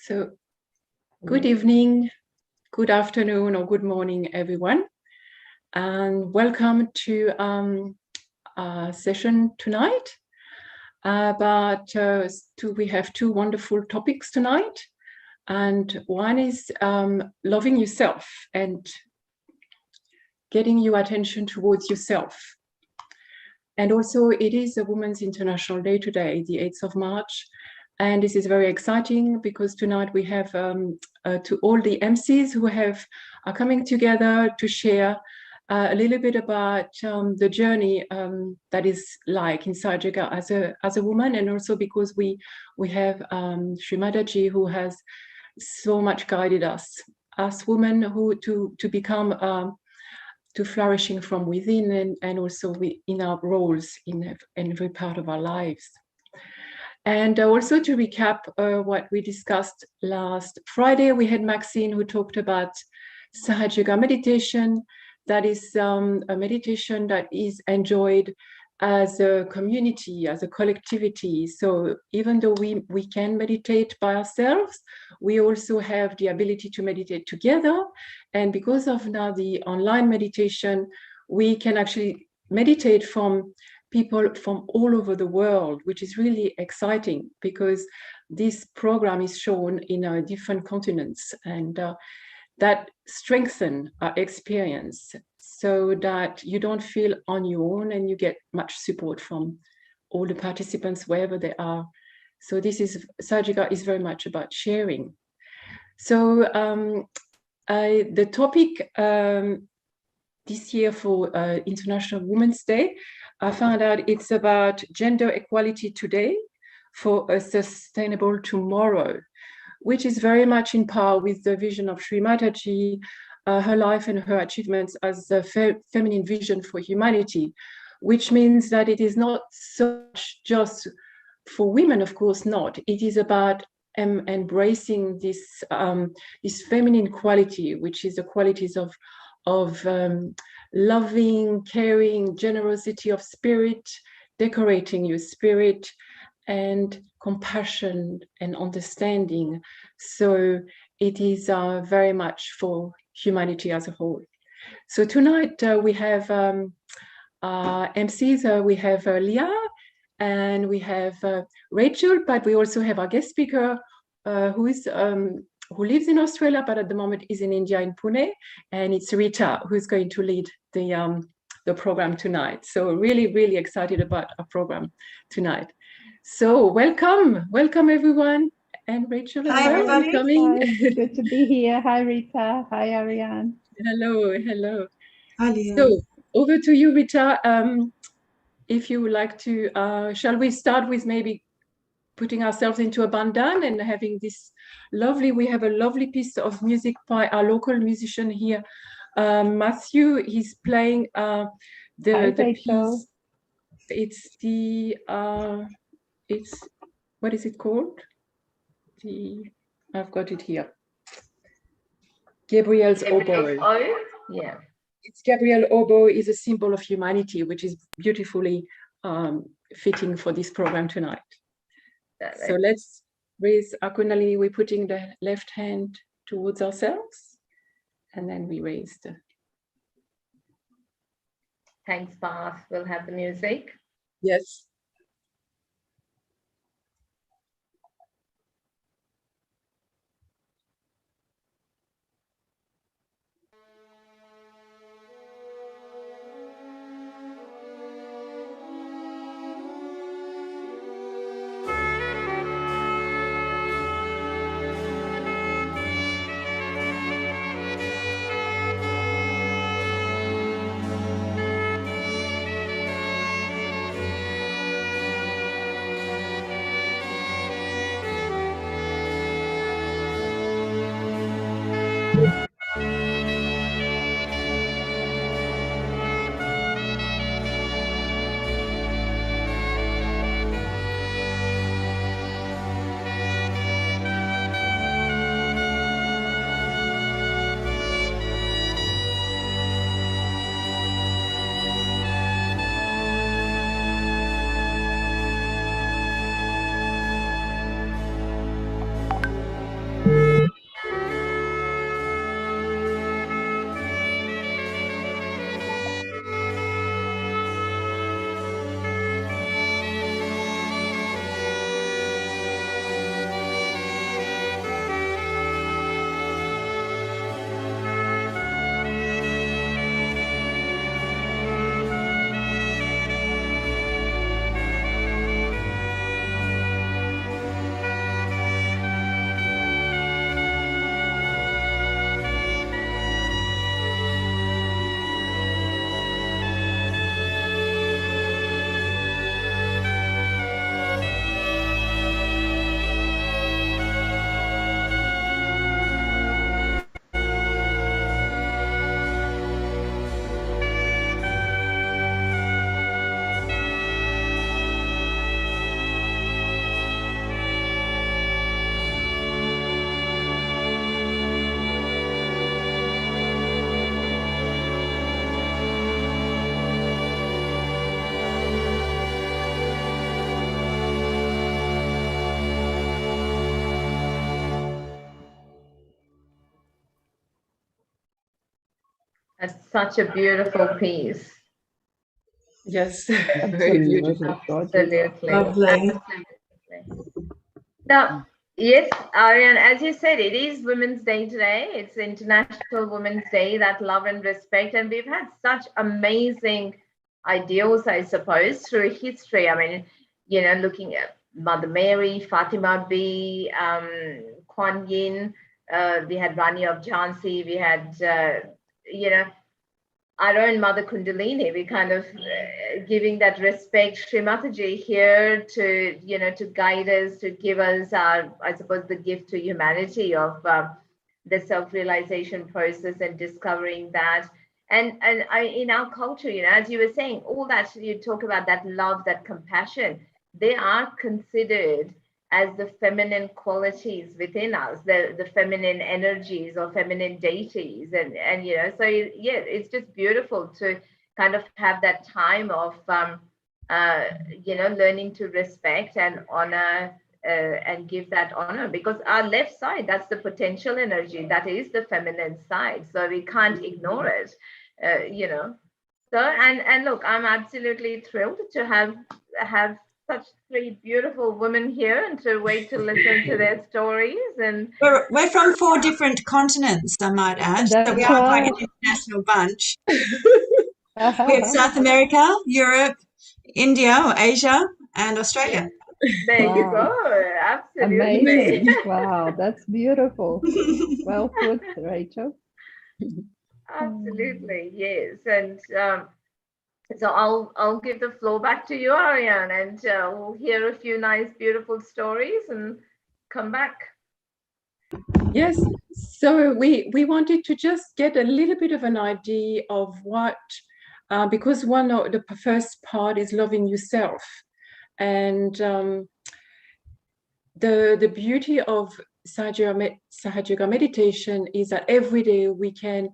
So, good evening, good afternoon, or good morning, everyone, and welcome to our session tonight. We have two wonderful topics tonight, and one is loving yourself and getting your attention towards yourself. And also, it is a Women's International Day today, the 8th of March. And this is very exciting because tonight we have to all the MCs who are coming together to share a little bit about the journey that is like in Sahaja as a woman, and also because we have Shri Mataji, who has so much guided us as women to become to flourishing from within, and also in our roles in every part of our lives. And also to recap what we discussed last Friday, we had Maxine who talked about Sahaja meditation. That is a meditation that is enjoyed as a community, as a collectivity. So even though we can meditate by ourselves, we also have the ability to meditate together. And because of now the online meditation, we can actually meditate from people from all over the world, which is really exciting because this program is shown in different continents, and that strengthens our experience so that you don't feel on your own and you get much support from all the participants wherever they are. So Sahaja is very much about sharing. So the topic this year for International Women's Day I found out it's about gender equality today for a sustainable tomorrow, which is very much in par with the vision of Shri Mataji, her life and her achievements as a feminine vision for humanity, which means that it is not so much just for women, of course not. It is about embracing this feminine quality, which is the qualities of loving, caring, generosity of spirit, decorating your spirit, and compassion and understanding. So it is very much for humanity as a whole. So tonight we have MCs, we have Leah and we have Rachel, but we also have our guest speaker who lives in Australia, but at the moment is in India, in Pune, and it's Rita who's going to lead the program tonight. So really, really excited about our program tonight. So welcome everyone. And Rachel, hi everybody. Coming. Hi, good to be here. Hi Rita. Hi Ariane. Hello. Hi Leah. So over to you, Rita. If you would like to, shall we start with maybe putting ourselves into a bandan and having this we have a lovely piece of music by our local musician here, Matthew. He's playing the piece. It's what is it called? I've got it here. Gabriel's oboe. Yeah. It's Gabriel oboe is a symbol of humanity, which is beautifully fitting for this program tonight. So let's raise our Kundalini. We're putting the left hand towards ourselves, and then we raise the. Thanks, Bath. We'll have the music. Yes. That's such a beautiful piece. Yes, very beautiful. Absolutely. Lovely. Now, yes, Ariane, as you said, it is Women's Day today. It's International Women's Day, that love and respect. And we've had such amazing ideals, I suppose, through history. I mean, you know, looking at Mother Mary, Fatima B, Kuan Yin, we had Rani of Jhansi, we had, you know, our own Mother Kundalini. We kind of giving that respect, Shri Mataji here to, you know, to guide us, to give us our, I suppose, the gift to humanity of the self-realization process and discovering that. And in our culture, you know, as you were saying, all that you talk about, that love, that compassion, they are considered as the feminine qualities within us, the feminine energies or feminine deities. And you know, so yeah, it's just beautiful to kind of have that time of, you know, learning to respect and honor and give that honor, because our left side, that's the potential energy, that is the feminine side. So we can't ignore it, you know. So, and look, I'm absolutely thrilled to have such three beautiful women here and to wait to listen to their stories. And we're from 4 different continents, I might add. So we That's are quite right. an international bunch. We have South America, Europe, India or Asia, and Australia. there you Wow. go. Absolutely. Amazing. Wow, that's beautiful. Well put, Rachel. Absolutely, yes. And so I'll give the floor back to you, Ariane, and we'll hear a few nice, beautiful stories and come back. Yes, so we wanted to just get a little bit of an idea of what, because one of the first part is loving yourself, and the beauty of Sahaja meditation is that every day we can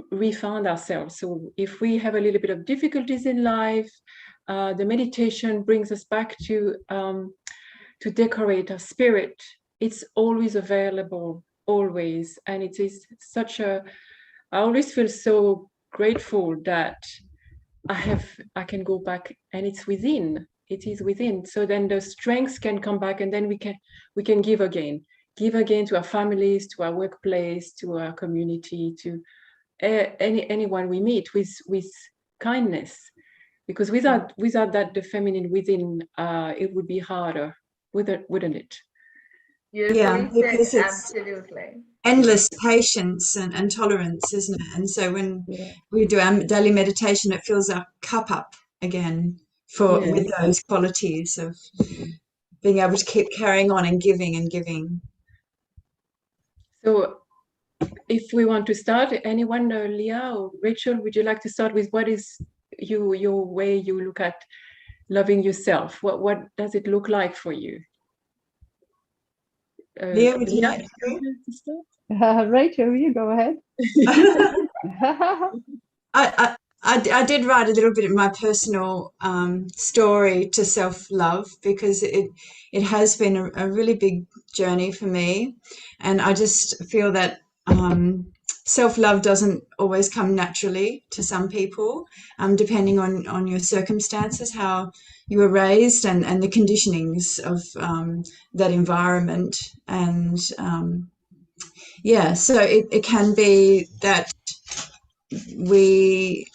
re-found ourselves. So if we have a little bit of difficulties in life, the meditation brings us back to decorate our spirit. It's always available, always. And it is such a, I always feel so grateful that I can go back, and it's within, it is within. So then the strengths can come back, and then we can give again to our families, to our workplace, to our community, to anyone we meet with kindness, because without that, the feminine within, it would be harder, wouldn't it? Yeah, because it's absolutely endless patience and tolerance, isn't it? And so when we do our daily meditation, it fills our cup up again with those qualities of being able to keep carrying on and giving and giving. So if we want to start, anyone, Leah or Rachel, would you like to start with what is your way you look at loving yourself? What does it look like for you? Leah, would you like to start? Rachel, you go ahead. I did write a little bit of my personal story to self-love, because it has been a really big journey for me, and I just feel that self-love doesn't always come naturally to some people, depending on your circumstances, how you were raised, and the conditionings of that environment. And yeah, so it can be that we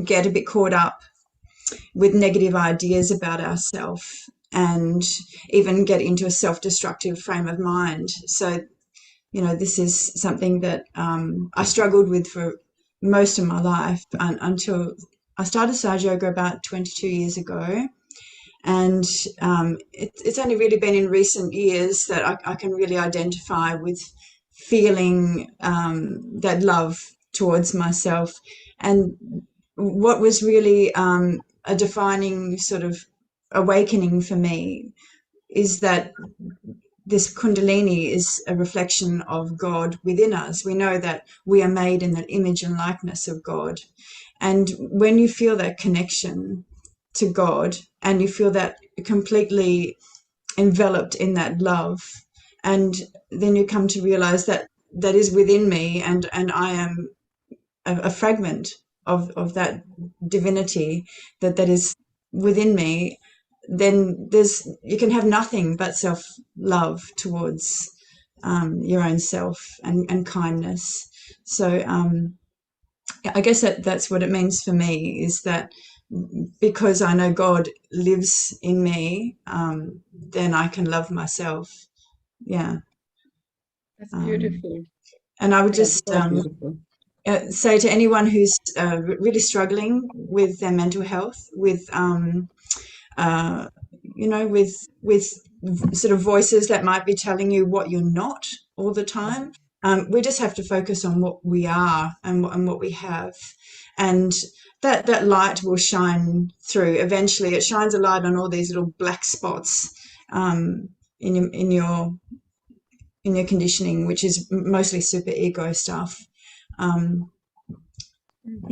get a bit caught up with negative ideas about ourselves, and even get into a self-destructive frame of mind. So, you know, this is something that I struggled with for most of my life, until I started Sahaja Yoga about 22 years ago. And it's only really been in recent years that I can really identify with feeling that love towards myself. And what was really a defining sort of awakening for me is that this Kundalini is a reflection of God within us. We know that we are made in the image and likeness of God. And when you feel that connection to God, and you feel that completely enveloped in that love, and then you come to realize that that is within me, and I am a fragment of that divinity that is within me, then you can have nothing but self-love towards your own self, and kindness. So I guess that's what it means for me, is that because I know God lives in me, then I can love myself. Yeah. That's beautiful. And I would just say to anyone who's really struggling with their mental health, with with sort of voices that might be telling you what you're not all the time. We just have to focus on what we are and what we have, and that light will shine through. Eventually, it shines a light on all these little black spots in your conditioning, which is mostly super ego stuff. And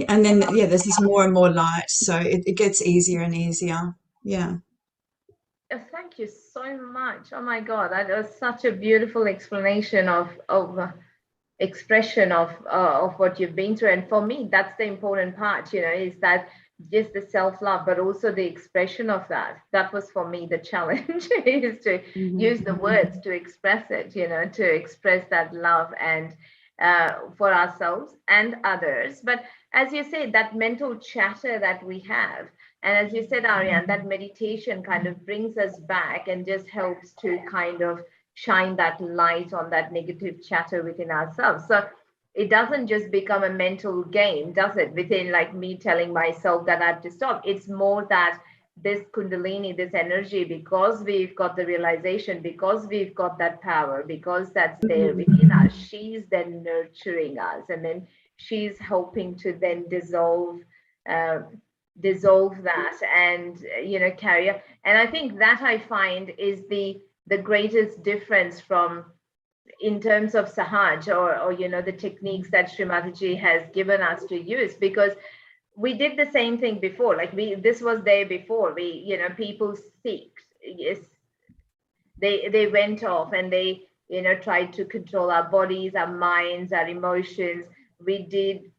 then there's this more and more light, so it gets easier and easier. Yeah. Thank you so much. Oh my God, that was such a beautiful explanation of expression of what you've been through. And for me, that's the important part, is that just the self-love, but also the expression of that. That was for me the challenge, is to use the words to express it, to express that love and for ourselves and others. But as you said, that mental chatter that we have, and as you said, Ariane, that meditation kind of brings us back and just helps to kind of shine that light on that negative chatter within ourselves. So it doesn't just become a mental game, does it? Within, like, me telling myself that I have to stop. It's more that this Kundalini, this energy, because we've got the realization, because we've got that power, because that's there within us, she's then nurturing us, and then she's helping to then dissolve that and carry on. And I think that, I find, is the greatest difference from, in terms of Sahaja or the techniques that Shri Mataji has given us to use, because we did the same thing before. Like, this was there before. People seeked, yes, they went off and they tried to control our bodies, our minds, our emotions. We did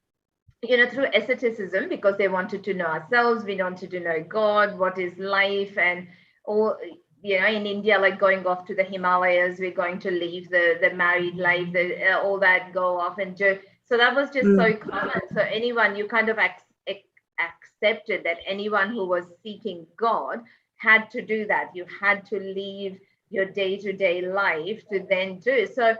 through asceticism, because they wanted to know ourselves. We wanted to know God, what is life, and all. In India, like going off to the Himalayas, we're going to leave the married life, all that, go off and do. So that was just so common. So anyone, you kind of accepted that anyone who was seeking God had to do that. You had to leave your day-to-day life to then do. So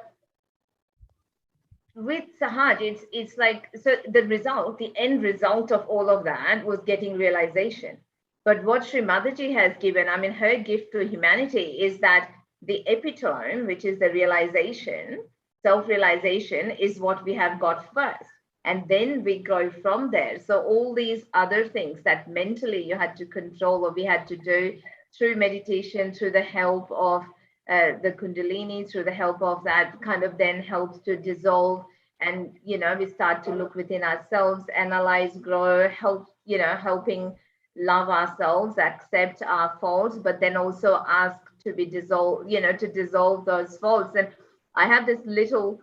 with Sahaj, it's like, so the end result of all of that was getting realization. But what Shri Mataji has given, her gift to humanity, is that the epitome, which is the realization, self-realization, is what we have got first. And then we grow from there. So all these other things that mentally you had to control, or we had to do through meditation, through the help of the Kundalini, through the help of that, kind of then helps to dissolve. And, we start to look within ourselves, analyze, grow, helping love ourselves, accept our faults, but then also ask to be dissolved, to dissolve those faults. And I have this little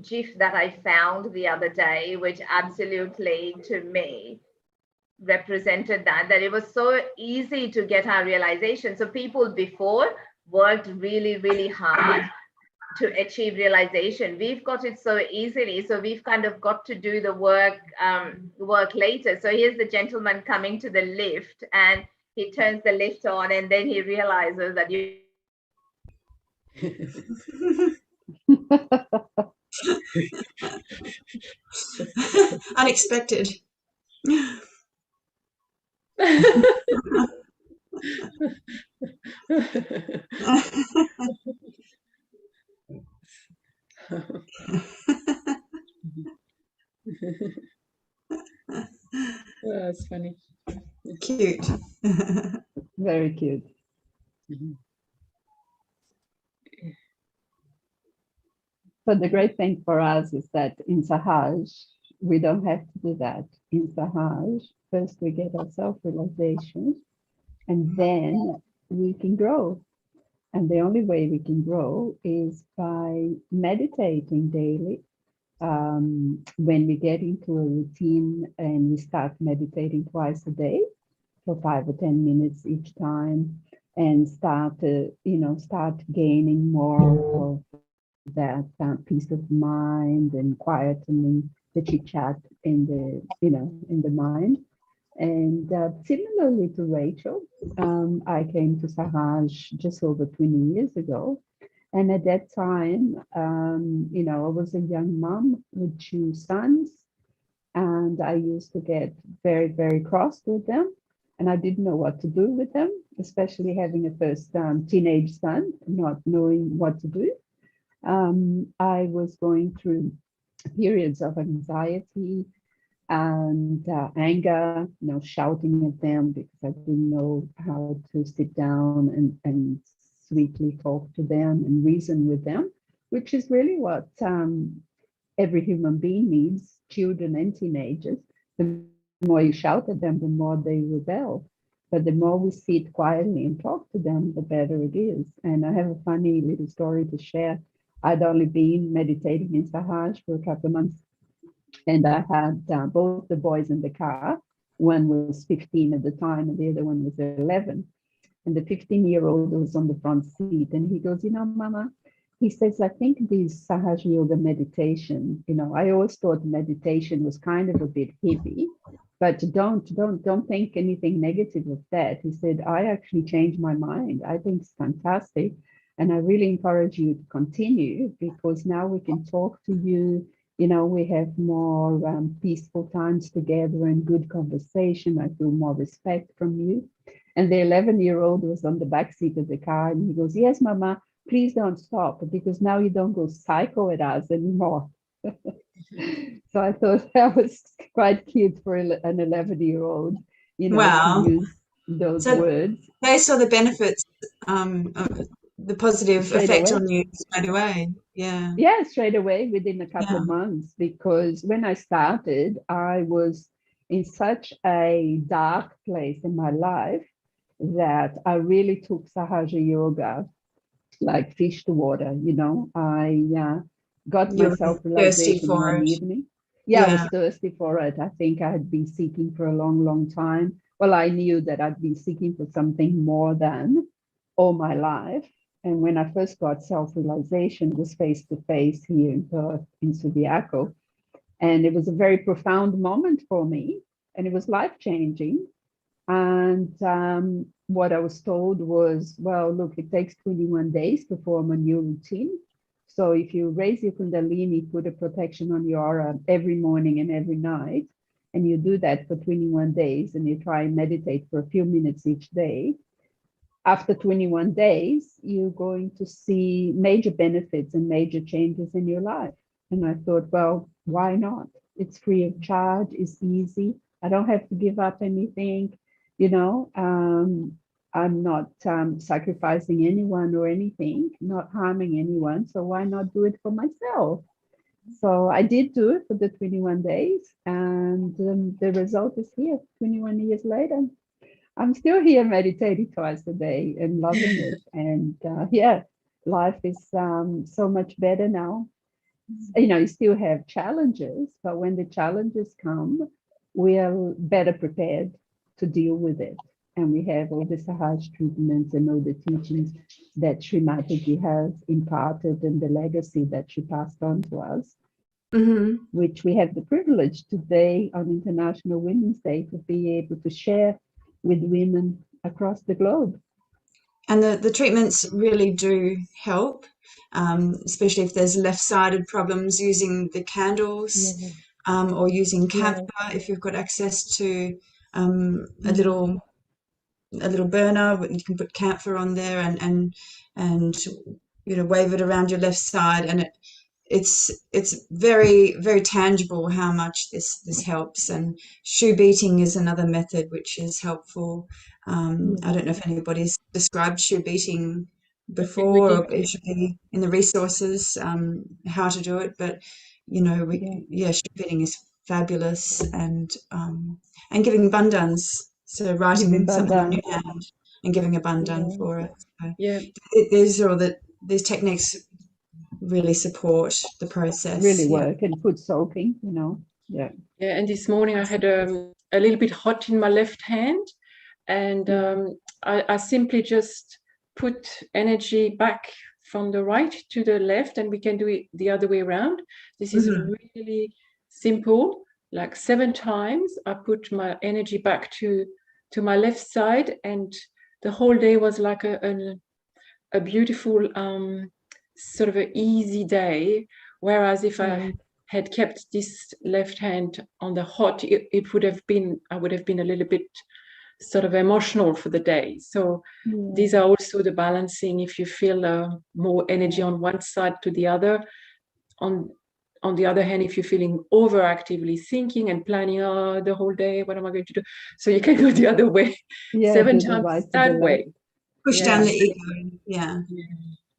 GIF that I found the other day, which absolutely, to me, represented that it was so easy to get our realization. So people before worked really, really hard to achieve realization. We've got it so easily, so we've kind of got to do the work later. So here's the gentleman coming to the lift, and he turns the lift on, and then he realizes that you Unexpected. That's funny. Cute. Very cute. But the great thing for us is that in Sahaj, we don't have to do that. In Sahaj, first we get our self-realization, and then we can grow. And the only way we can grow is by meditating daily. When we get into a routine and we start meditating twice a day for 5 or 10 minutes each time, and start gaining more of that peace of mind and quietening the chit chat in the mind. And similarly to Rachel, I came to Sahaj just over 20 years ago, And at that time, you know, I was a young mom with 2 sons, and I used to get very, very cross with them. And I didn't know what to do with them, especially having a first teenage son, not knowing what to do. I was going through periods of anxiety and anger, you know, shouting at them because I didn't know how to sit down and sweetly talk to them and reason with them, which is really what every human being needs, children and teenagers. The more you shout at them, the more they rebel. But the more we sit quietly and talk to them, the better it is. And I have a funny little story to share. I'd only been meditating in Sahaja for a couple of months, and I had both the boys in the car. One was 15 at the time, and the other one was 11. And the 15-year-old was on the front seat, and he goes, you know, Mama, he says, I think this Sahaja Yoga meditation, you know, I always thought meditation was kind of a bit hippie, but don't think anything negative of that. He said, I actually changed my mind. I think it's fantastic. And I really encourage you to continue, because now we can talk to you. You know, we have more peaceful times together and good conversation. I feel more respect from you. And the 11-year-old was on the back seat of the car, and he goes, yes, Mama, please don't stop, because now you don't go psycho at us anymore. So I thought that was quite cute for an 11-year-old, you know, Wow. to use those So words. they saw the benefits, the positive Straight effect away. on you straight away. Yeah. Yeah, straight away within a couple Yeah. of months, because when I started, I was in such a dark place in my life that I really took Sahaja Yoga like fish to water. You know, I got my You're thirsty self-realization for one it. evening. Yeah, I was Yeah. thirsty for it. I think I had been seeking for a long, long time. Well, I knew that I'd been seeking for something more than all my life. And when I first got self-realization, it was face to face here in Perth, in Subiaco. And it was a very profound moment for me. And it was life-changing. And what I was told was, well, look, it takes 21 days to form a new routine. So if you raise your Kundalini, put a protection on your aura every morning and every night, and you do that for 21 days, and you try and meditate for a few minutes each day, after 21 days, you're going to see major benefits and major changes in your life. And I thought, well, why not? It's free of charge, it's easy. I don't have to give up anything, you know. I'm not sacrificing anyone or anything, not harming anyone. So why not do it for myself? So I did do it for the 21 days, and the result is here 21 years later. I'm still here meditating twice a day and loving it. And yeah, life is so much better now. You know, you still have challenges, but when the challenges come, we are better prepared to deal with it. And we have all the Sahaja treatments and all the teachings that Shri Mataji has imparted, and the legacy that she passed on to us, which we have the privilege today on International Women's Day to be able to share with women across the globe. And the treatments really do help, especially if there's left-sided problems, using the candles, or using camphor if you've got access to a little burner. You can put camphor on there and you know, wave it around your left side, and it's very, very tangible how much this helps. And shoe beating is another method which is helpful. I don't know if anybody's described shoe beating before, or it should be in the resources how to do it. But you know, shoe beating is fabulous, and giving bandhans. So writing something on your hand and giving a bandhan for it. So these are all these techniques really support the process. Really work, and foot soaking, you know. Yeah. And this morning I had a little bit hot in my left hand, and I simply just put energy back from the right to the left, and we can do it the other way around. This is really simple. Like 7 times I put my energy back to my left side, and the whole day was like a beautiful sort of an easy day. Whereas if I had kept this left hand on the hot, I would have been a little bit sort of emotional for the day. So these are also the balancing. If you feel more energy on one side to the other, on the other hand, if you're feeling overactively thinking and planning the whole day, what am I going to do? So you can go the other way, 7 times that way. Push down the ego. Yeah.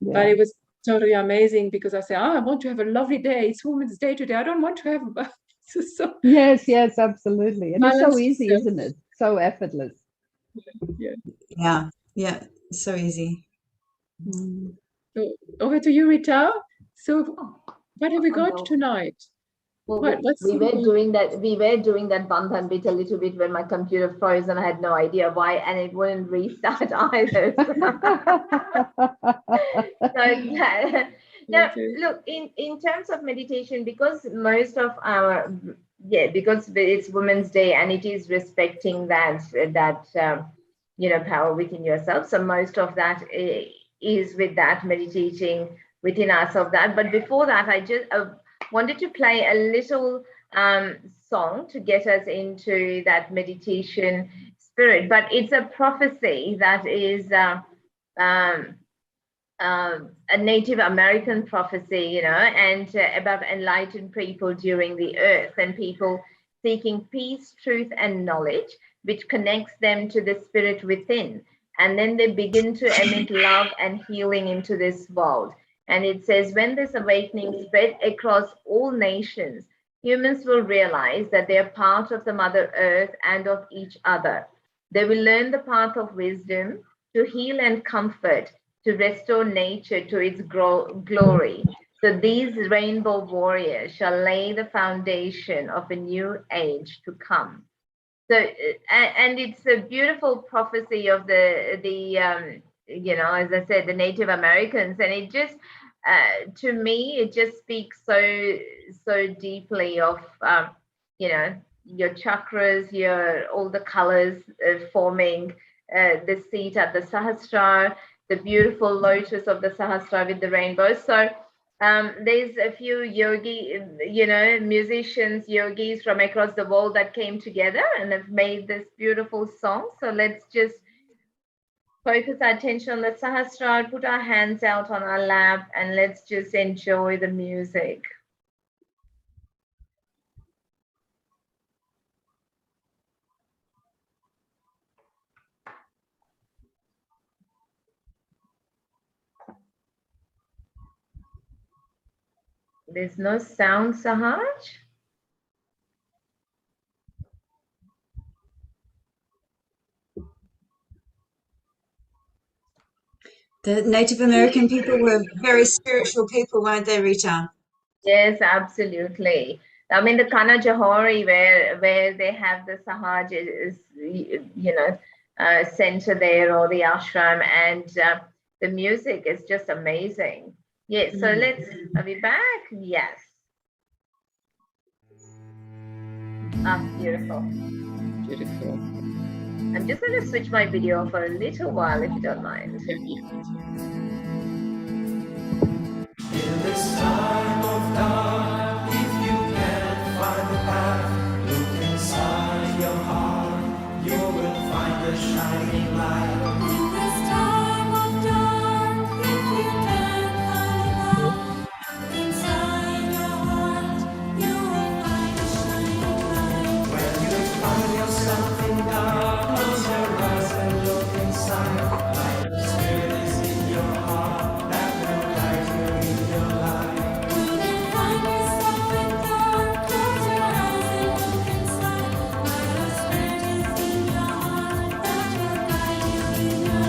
But it was totally amazing because I said, I want to have a lovely day. It's Women's Day today. I don't want to have so yes, absolutely. And it's so easy, isn't it? So effortless. Yeah. So easy. So over to you, Rita. So what have we got tonight? Well, we were doing that Bandhan bit a little bit when my computer froze and I had no idea why, and it wouldn't restart either. Now, look, in terms of meditation, because most of our because it's Women's Day and it is respecting that power within yourself. So most of that is with that meditating within ourselves. But before that, I just wanted to play a little song to get us into that meditation spirit. But it's a prophecy that is a Native American prophecy, and about enlightened people during the earth and people seeking peace, truth, and knowledge, which connects them to the spirit within. And then they begin to emit love and healing into this world. And it says, when this awakening spread across all nations, humans will realize that they are part of the Mother Earth and of each other. They will learn the path of wisdom to heal and comfort, to restore nature to its glory. So these rainbow warriors shall lay the foundation of a new age to come. So, and it's a beautiful prophecy of the as I said, the Native Americans, and it just, to me, it just speaks so deeply of, your chakras, all the colors forming the seat at the Sahasrara, the beautiful lotus of the Sahasrara with the rainbow. So there's a few musicians, yogis from across the world that came together and have made this beautiful song. So let's just focus our attention on the Sahasrara, put our hands out on our lap, and let's just enjoy the music. There's no sound, Sahaj? The Native American people were very spiritual people, weren't they, Rita? Yes, absolutely. I mean, the Kana Johari, where they have the Sahaja is, center there, or the ashram, and the music is just amazing. Yes, so are we back? Yes. Beautiful. Beautiful. I'm just going to switch my video for a little while, if you don't mind. In this time of dark, if you can find the path, look inside your heart, you will find a shining light. In this time of dark, if you can find the path, look inside your heart, you will find a shining light. When you find yourself in dark, close your eyes and look inside. Light of spirit is in your heart, that will guide you in your life. You can find yourself in dark, close your eyes and look inside. Light of spirit is in your heart, that will guide you in your life.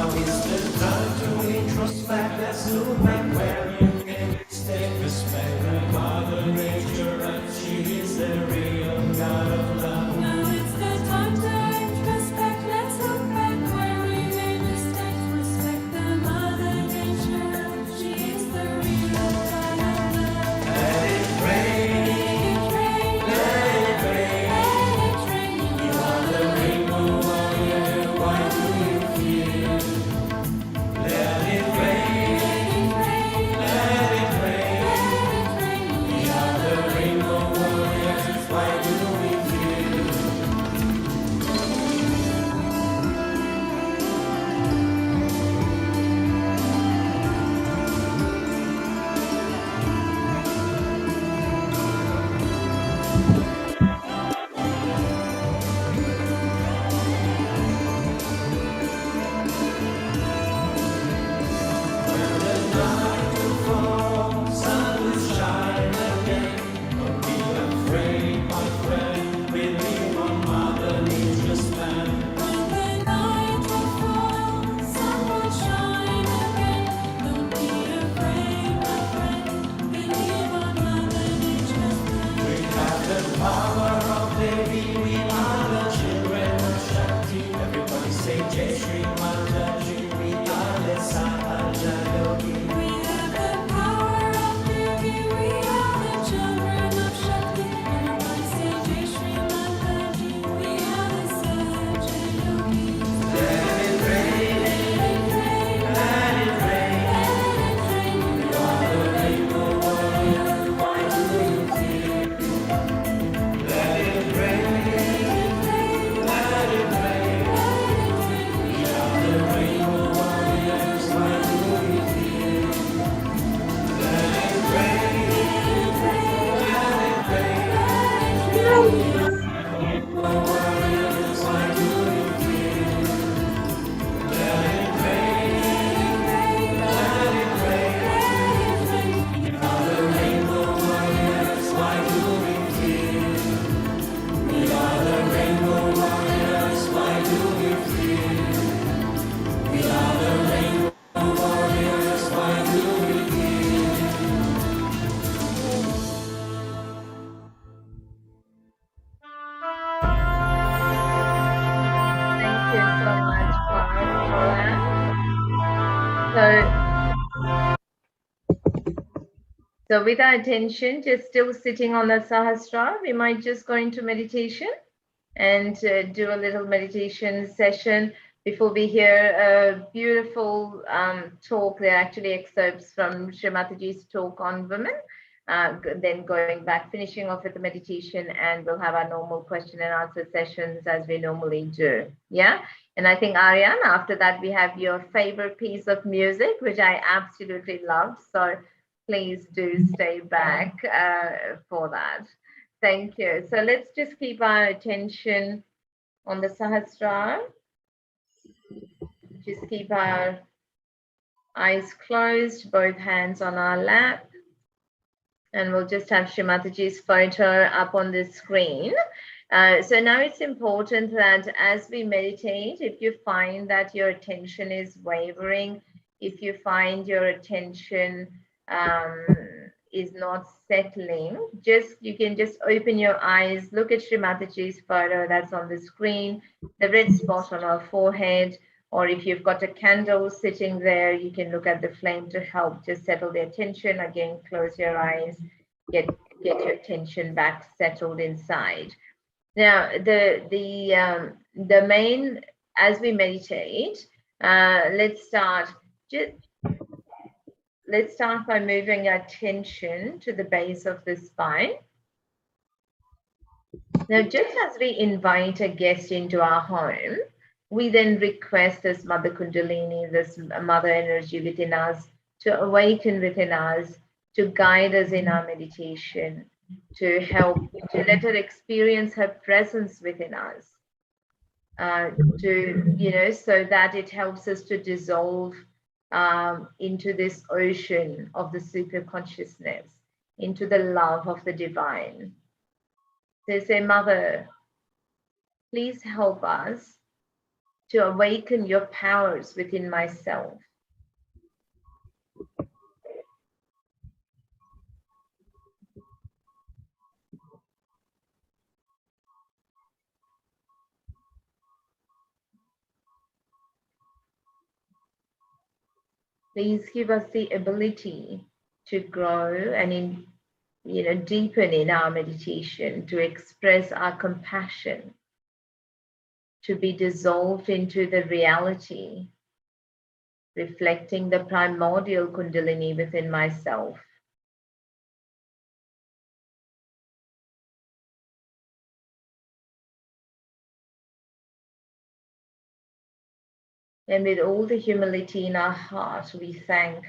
Now is the time to introspect. Let's look back where you made mistake. Respect the Mother Nature, and she is the real God of love. Now it's the time to introspect. Let's look back where we made mistakes. Respect the Mother Nature. She is the real God of love. Let it rain, Let it rain. let it rain. Let it rain. You are the rainbow warrior, why do you fear? Let it rain, let it rain. We are the rainbow warriors, why do we fear? When the night will fall, sun will shine again. Don't be afraid, my friend, believe on Mother Nature's plan. When the night will fall, sun will shine again. Don't be afraid, my friend. Believe on Mother Nature's plan. We have the power of Devi, we are the children of Shakti. Everybody say Jai Shri Mataji, we are the Sahaja Yogi. We have the power of Devi. We are the children of Shakti. Everybody say Jai Shri Mataji. We are the Sahaja Yogis. Let it rain, Let it rain. let it rain. Let it rain. You are the rainbow warrior, why do you fear? Let it rain, let it rain. We are the rainbow warriors, why do we fear? Let it rain, let it rain. We are the rainbow warriors, why do we fear? Let it rain, let it rain. We are the rainbow warriors, why do we fear? We are the rainbow warriors, why do we fear? We are the rainbow warriors, why do we fear? Thank you so much for that. So with our attention just still sitting on the Sahasrara, we might just go into meditation and do a little meditation session before we hear a beautiful talk. They're actually excerpts from Shri Mataji's talk on women. Then going back, finishing off with the meditation, and we'll have our normal question and answer sessions as we normally do. Yeah. And I think, Aryan, after that, we have your favorite piece of music, which I absolutely love. So please do stay back for that. Thank you. So let's just keep our attention on the Sahasrara. Just keep our eyes closed, both hands on our lap. And we'll just have Shri Mataji's photo up on the screen. So now it's important that as we meditate, if you find that your attention is wavering, if you find your attention is not settling, you can just open your eyes, look at Shri Mataji's photo that's on the screen, the red spot on our forehead, or if you've got a candle sitting there, you can look at the flame to help just settle the attention. Again, close your eyes, get your attention back settled inside. Now, the main, as we meditate, let's start by moving our attention to the base of the spine. Now, just as we invite a guest into our home, we then request this Mother Kundalini, this Mother energy within us, to awaken within us, to guide us in our meditation, to help, to let her experience her presence within us, so that it helps us to dissolve into this ocean of the super consciousness, into the love of the divine. They say, Mother, please help us to awaken your powers within myself. Please give us the ability to grow and deepen in our meditation, to express our compassion, to be dissolved into the reality, reflecting the primordial Kundalini within myself. And with all the humility in our heart, we thank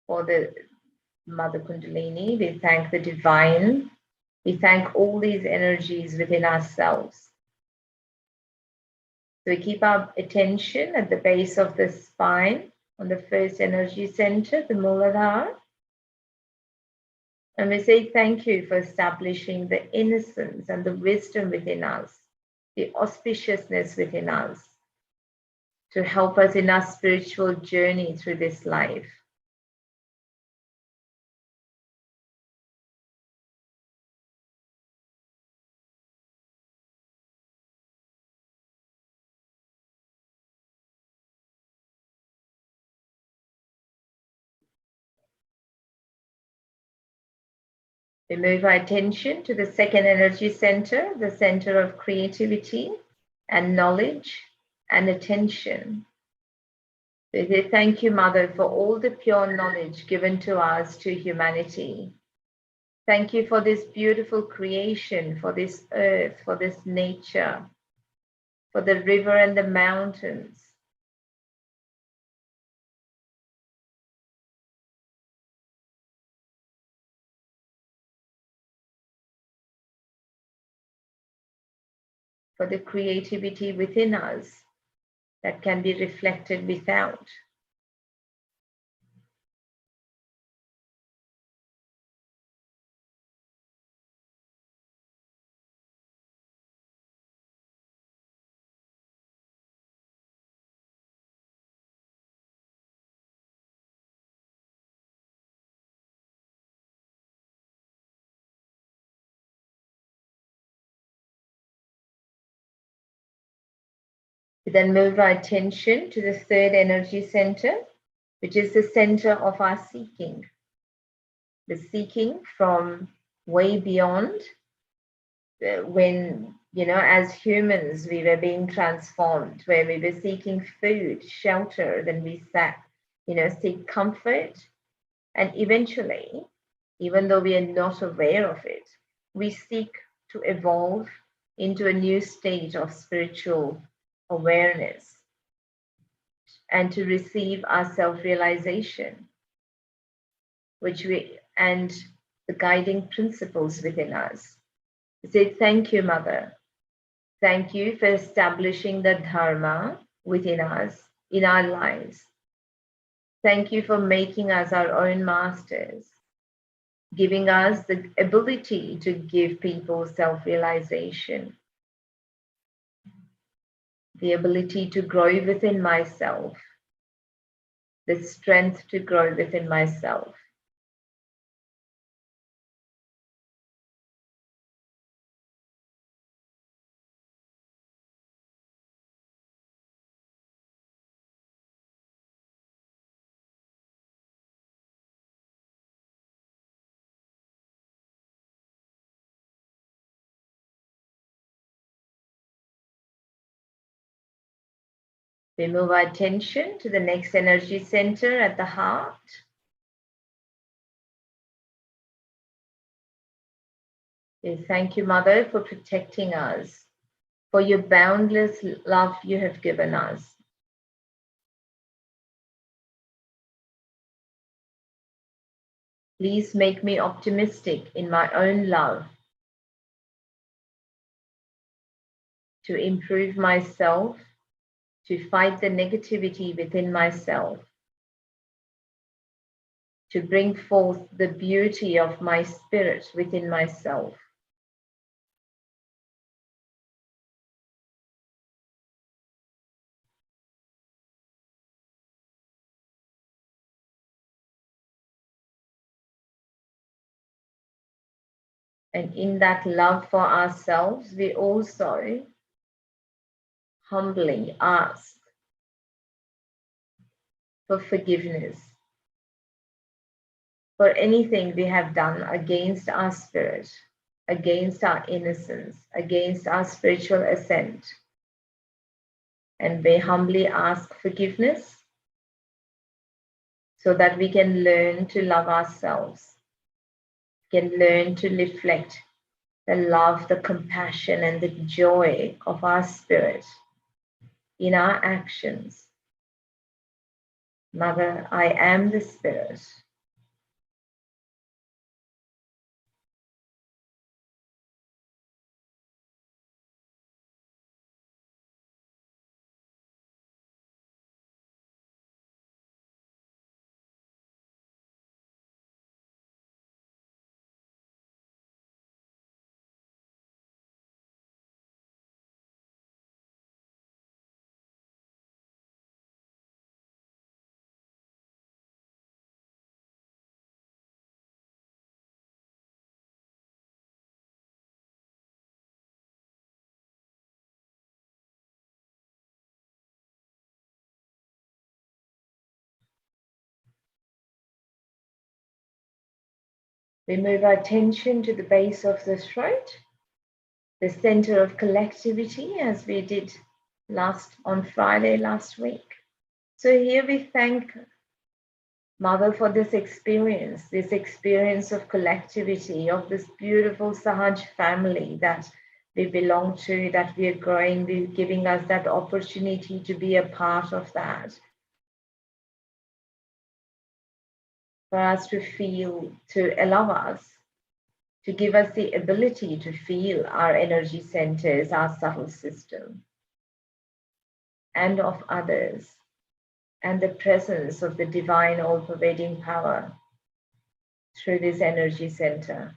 for the Mother Kundalini, we thank the Divine, we thank all these energies within ourselves. So we keep our attention at the base of the spine, on the first energy center, the Muladhara. And we say thank you for establishing the innocence and the wisdom within us, the auspiciousness within us, to help us in our spiritual journey through this life. We move our attention to the second energy center, the center of creativity and knowledge and attention. We say thank you, Mother, for all the pure knowledge given to us, to humanity. Thank you for this beautiful creation, for this earth, for this nature, for the river and the mountains. For the creativity within us that can be reflected without. We then move our attention to the third energy center, which is the center of our seeking. The seeking from way beyond when, as humans, we were being transformed, where we were seeking food, shelter, then we seek comfort. And eventually, even though we are not aware of it, we seek to evolve into a new state of spiritual awareness and to receive our self-realization, and the guiding principles within us. We say thank you, Mother. Thank you for establishing the Dharma within us, in our lives. Thank you for making us our own masters, giving us the ability to give people self-realization, the ability to grow within myself, the strength to grow within myself. We move our attention to the next energy center at the heart. We thank you, Mother, for protecting us, for your boundless love you have given us. Please make me optimistic in my own love, to improve myself, to fight the negativity within myself, to bring forth the beauty of my spirit within myself. And in that love for ourselves, we also humbly ask for forgiveness for anything we have done against our spirit, against our innocence, against our spiritual ascent. And we humbly ask forgiveness so that we can learn to love ourselves, can learn to reflect the love, the compassion, and the joy of our spirit in our actions. Mother, I am the spirit. We move our attention to the base of the throat, the center of collectivity, as we did on Friday last week. So here we thank Mother for this experience of collectivity, of this beautiful Sahaja family that we belong to, that we are growing, giving us that opportunity to be a part of that. For us to feel, to allow us, to give us the ability to feel our energy centers, our subtle system, and of others, and the presence of the divine all-pervading power through this energy center.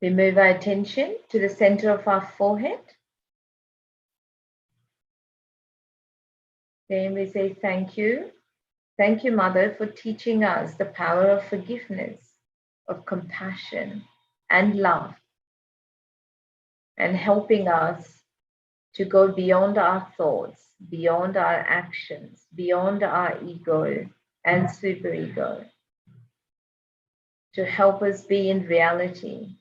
We move our attention to the center of our forehead. Then we say thank you. Thank you, Mother, for teaching us the power of forgiveness, of compassion and love, and helping us to go beyond our thoughts, beyond our actions, beyond our ego and superego, to help us be in reality,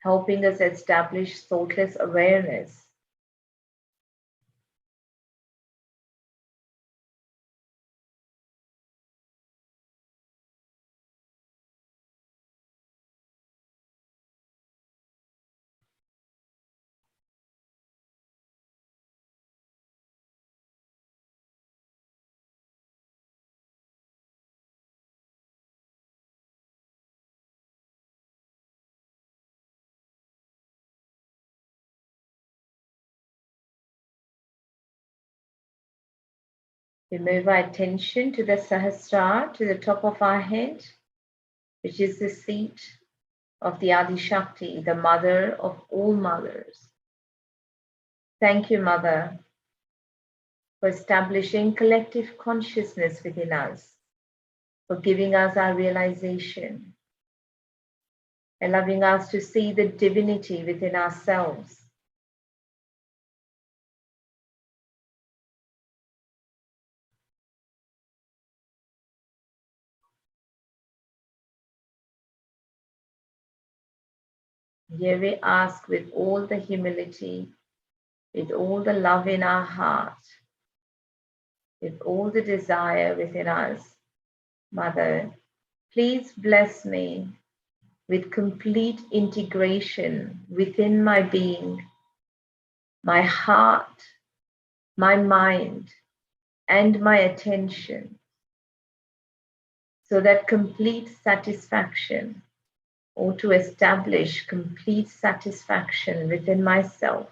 helping us establish thoughtless awareness. We move our attention to the Sahasrara, to the top of our head, which is the seat of the Adi Shakti, the mother of all mothers. Thank you, Mother, for establishing collective consciousness within us, for giving us our realization, allowing us to see the divinity within ourselves. Here we ask with all the humility, with all the love in our heart, with all the desire within us, Mother, please bless me with complete integration within my being, my heart, my mind, and my attention, so that complete satisfaction or to establish complete satisfaction within myself.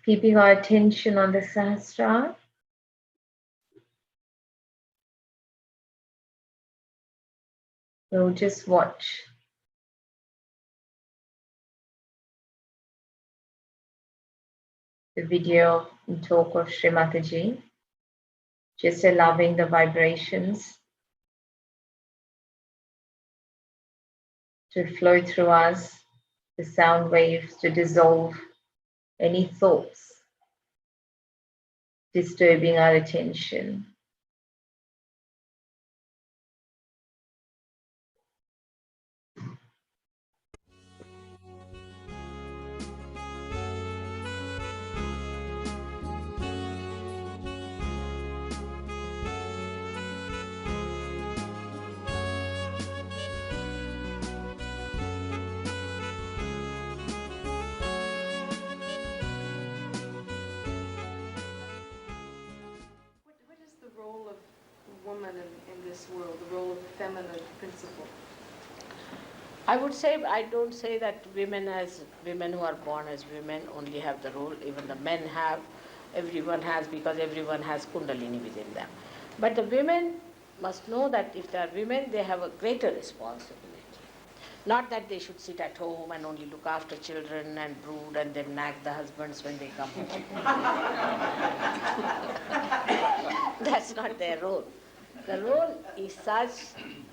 Keeping our attention on the Sahasrara. We'll just watch the video and talk of Shri Mataji, just allowing the vibrations to flow through us, the sound waves to dissolve any thoughts disturbing our attention. What is the role of woman in this world, the role of the feminine principle? I would say, I don't say that women who are born as women only have the role, even the men have, everyone has, because everyone has Kundalini within them. But the women must know that if they are women, they have a greater responsibility. Not that they should sit at home and only look after children and brood and then nag the husbands when they come home. That's not their role. The role is such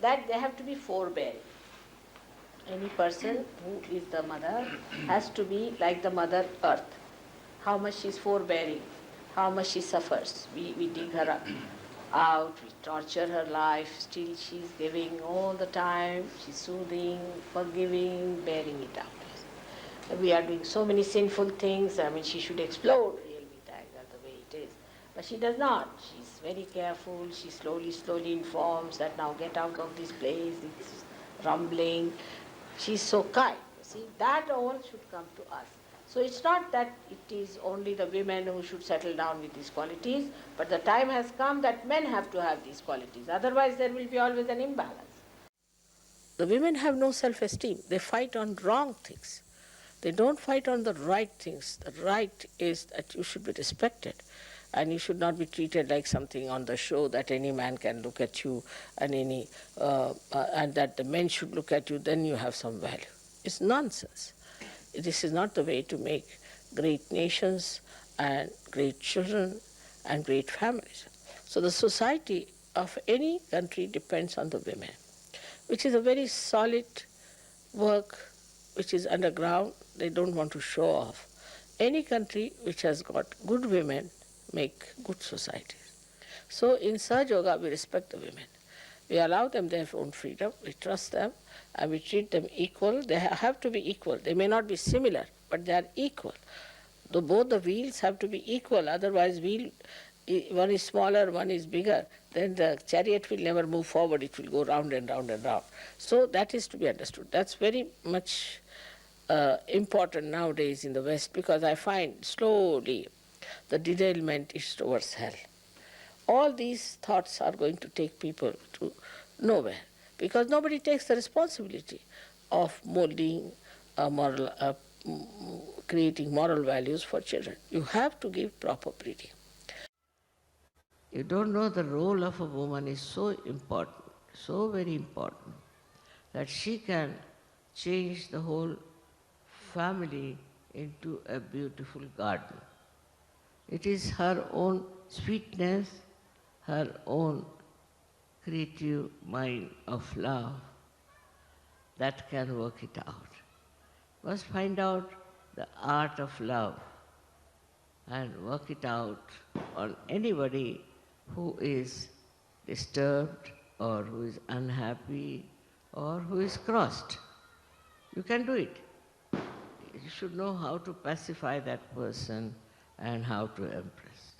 that they have to be forbearing. Any person who is the mother has to be like the mother earth. How much she is forbearing, how much she suffers. We dig her out, we torture her life, still she is giving all the time, she's soothing, forgiving, bearing it out. We are doing so many sinful things, she should explode really, that's the way it is. But she does not. She's very careful, she slowly informs that now get out of this place, it's rumbling. She's so kind. See, that all should come to us. So it's not that it is only the women who should settle down with these qualities, but the time has come that men have to have these qualities. Otherwise there will be always an imbalance. The women have no self-esteem. They fight on wrong things. They don't fight on the right things. The right is that you should be respected and you should not be treated like something on the show that any man can look at you and and that the men should look at you, then you have some value. It's nonsense. This is not the way to make great nations and great children and great families. So the society of any country depends on the women, which is a very solid work, which is underground. They don't want to show off. Any country which has got good women make good societies. So in Sahaja Yoga we respect the women. We allow them their own freedom, we trust them, and we treat them equal. They have to be equal. They may not be similar, but they are equal. Though both the wheels have to be equal, otherwise one is smaller, one is bigger, then the chariot will never move forward, it will go round and round and round. So that is to be understood. That's very much important nowadays in the West, because I find slowly the derailment is towards hell. All these thoughts are going to take people to nowhere, because nobody takes the responsibility of molding creating moral values for children. You have to give proper breeding. You don't know the role of a woman is so important, so very important, that she can change the whole family into a beautiful garden. It is her own sweetness, her own creative mind of love that can work it out. Must find out the art of love and work it out on anybody who is disturbed or who is unhappy or who is crossed. You can do it. You should know how to pacify that person and how to impress.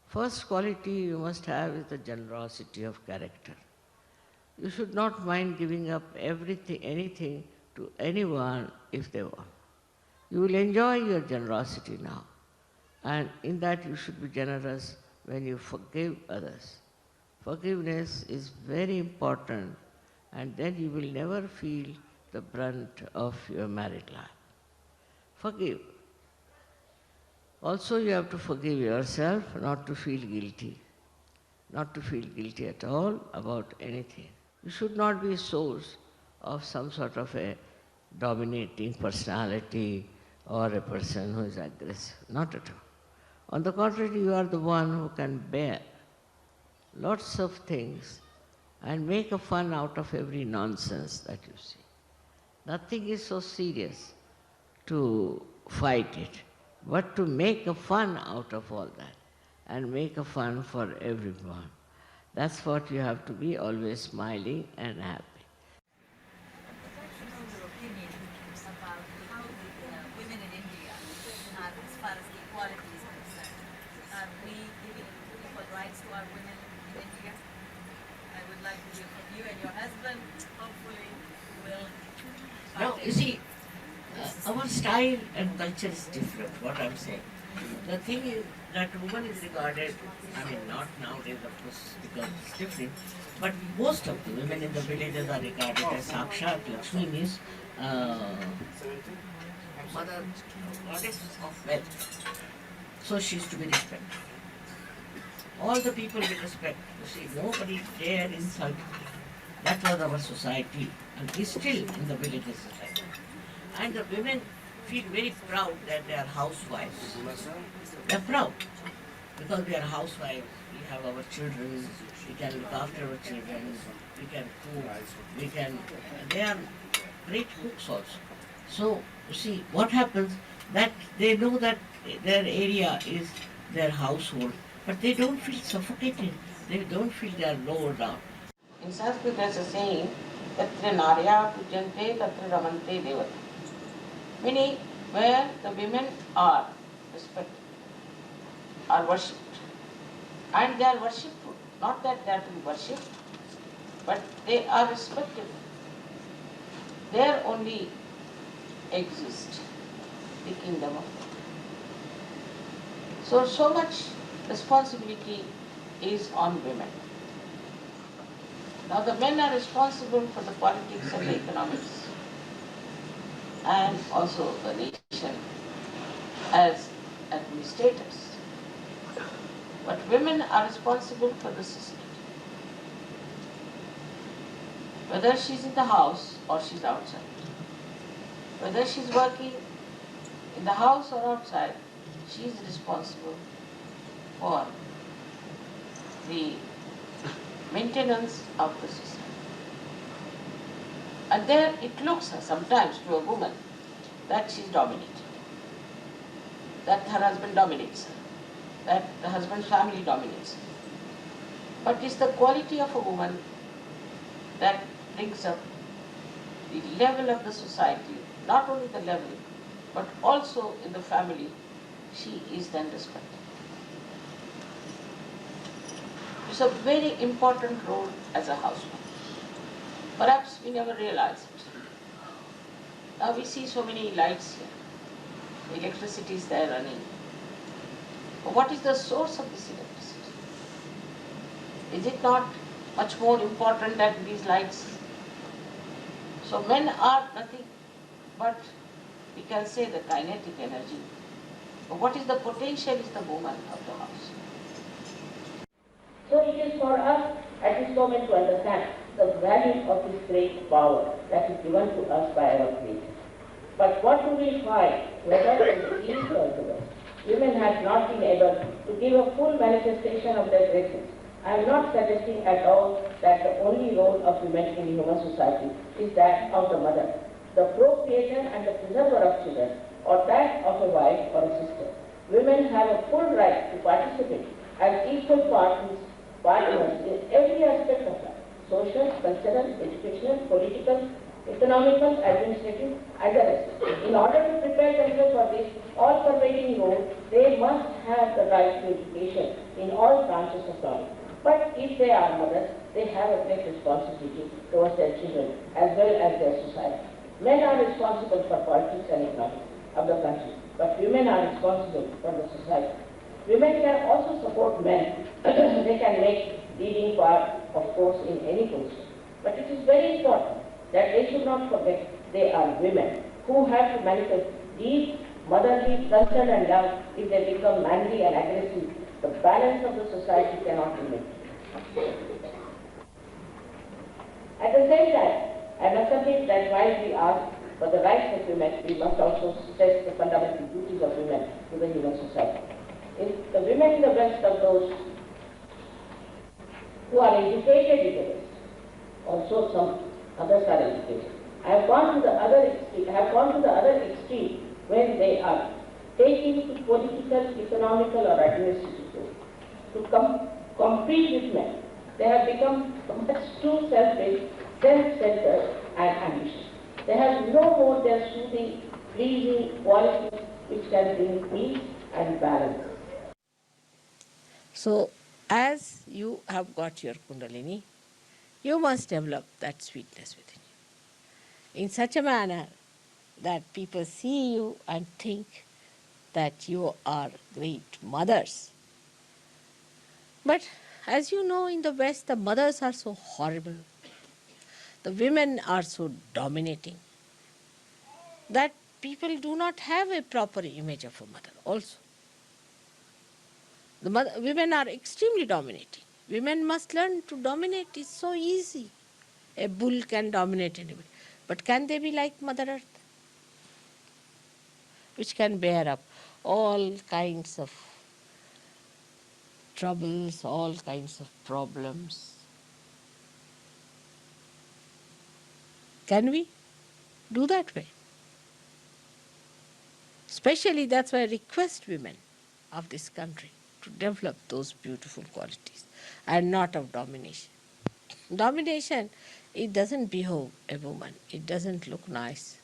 First quality you must have is the generosity of character. You should not mind giving up everything, anything to anyone if they want. You will enjoy your generosity now. And in that you should be generous when you forgive others. Forgiveness is very important, and then you will never feel the brunt of your married life. Forgive. Also you have to forgive yourself, not to feel guilty. Not to feel guilty at all about anything. You should not be a source of some sort of a dominating personality or a person who is aggressive. Not at all. On the contrary, you are the one who can bear lots of things and make a fun out of every nonsense that you see. Nothing is so serious to fight it, but to make a fun out of all that and make a fun for everyone. That's what you have to be, always smiling and happy. Your opinion about how the women in India are, as far as equality is concerned, are we giving equal rights to our women in India? I would like to hear from you, and your husband hopefully will. Now, you see, our style and culture is different, what I'm saying. The thing is that woman is regarded, I mean not nowadays of course because it's different, but most of the women in the villages are regarded as Sakshat. Lakshmi means mother, goddess of wealth. So she is to be respected. All the people will respect. You see, nobody dare insult her. That was our society, and is still in the villages society. And the women feel very proud that they are housewives. They are proud because we are housewives. We have our children. We can look after our children. We can cook. They are great cooks also. So you see, what happens that they know that their area is their household, but they don't feel suffocated. They don't feel they are lower down. In Sanskrit there's a saying, Tatra Narya Pujante Tatra Ramante Devata. Meaning, where the women are respected, are worshipped. And they are worshipful. Not that they are to be worshipped, but they are respected. There only exists the kingdom of God. So much responsibility is on women. Now the men are responsible for the politics and the economics, and also the nation as administrators. But women are responsible for the society. Whether she's in the house or she's outside, whether she's working in the house or outside, she's responsible for the maintenance of the society. And there it looks sometimes to a woman that she's dominated, that her husband dominates her, that the husband's family dominates her. But it's the quality of a woman that brings up the level of the society, not only the level, but also in the family, she is then respected. It's a very important role as a housewife. Perhaps we never realize it. Now we see so many lights here. Electricity is there running. But what is the source of this electricity? Is it not much more important than these lights? So men are nothing but, we can say, the kinetic energy. But what is the potential is the woman of the house. So it is for us at this moment to understand the value of this great power that is given to us by our Creator. But what do we find, whether in the East or the West? Women have not been able to give a full manifestation of their greatness. I am not suggesting at all that the only role of women in human society is that of the mother, the procreator and the preserver of children, or that of a wife or a sister. Women have a full right to participate as equal partners in every aspect of life: social, cultural, educational, political, economical, administrative, and the rest. In order to prepare themselves for this all-pervading role, they must have the right to education in all branches of knowledge. But if they are mothers, they have a great responsibility towards their children as well as their society. Men are responsible for politics and economics of the country, but women are responsible for the society. Women can also support men. They can make leading part, of course, in any position. But it is very important that they should not forget they are women who have to manifest deep motherly concern and love. If they become manly and aggressive, the balance of the society cannot be maintained. At the same time, I must admit that while we ask for the rights of women, we must also stress the fundamental duties of women to the human society. If the women in the West are those who are educated in the West, also some others are educated. I have gone to the other extreme when they are taking to political, economical, or administrative roles to compete with men. They have become much too selfish, self-centered, and ambitious. They have no more their soothing, pleasing qualities which can bring peace and balance. So, as you have got your Kundalini, you must develop that sweetness within you in such a manner that people see you and think that you are great mothers. But as you know, in the West, the mothers are so horrible. The women are so dominating that people do not have a proper image of a mother also. Women are extremely dominating. Women must learn to dominate. It's so easy. A bull can dominate anybody. But can they be like Mother Earth, which can bear up all kinds of troubles, all kinds of problems? Can we do that way? Especially that's why I request women of this country to develop those beautiful qualities and not of domination. Domination, it doesn't behove a woman. It doesn't look nice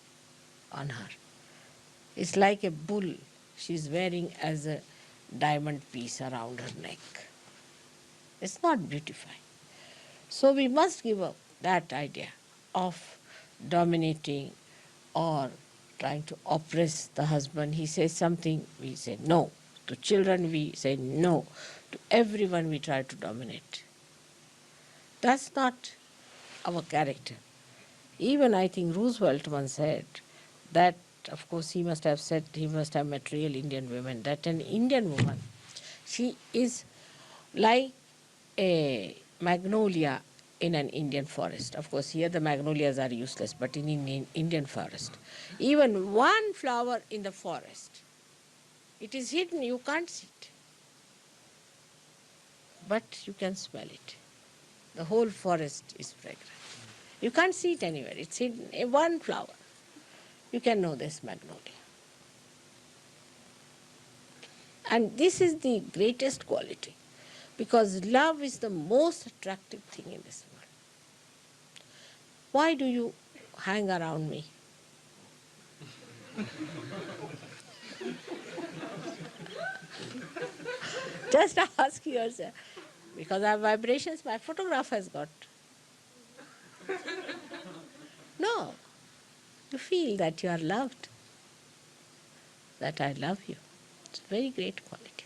on her. It's like a bull she's wearing as a diamond piece around her neck. It's not beautifying. So we must give up that idea of dominating or trying to oppress the husband. He says something, we say no. To children, we say no. To everyone, we try to dominate. That's not our character. Even I think Roosevelt once said that, of course, he must have met real Indian women, that an Indian woman, she is like a magnolia in an Indian forest. Of course, here the magnolias are useless, but in Indian forest, even one flower in the forest, it is hidden, you can't see it. But you can smell it. The whole forest is fragrant. You can't see it anywhere, it's hidden in one flower. You can know this magnolia. And this is the greatest quality, because love is the most attractive thing in this world. Why do you hang around me? Just ask yourself. Because I have vibrations, my photograph has got. No. You feel that you are loved, that I love you. It's a very great quality.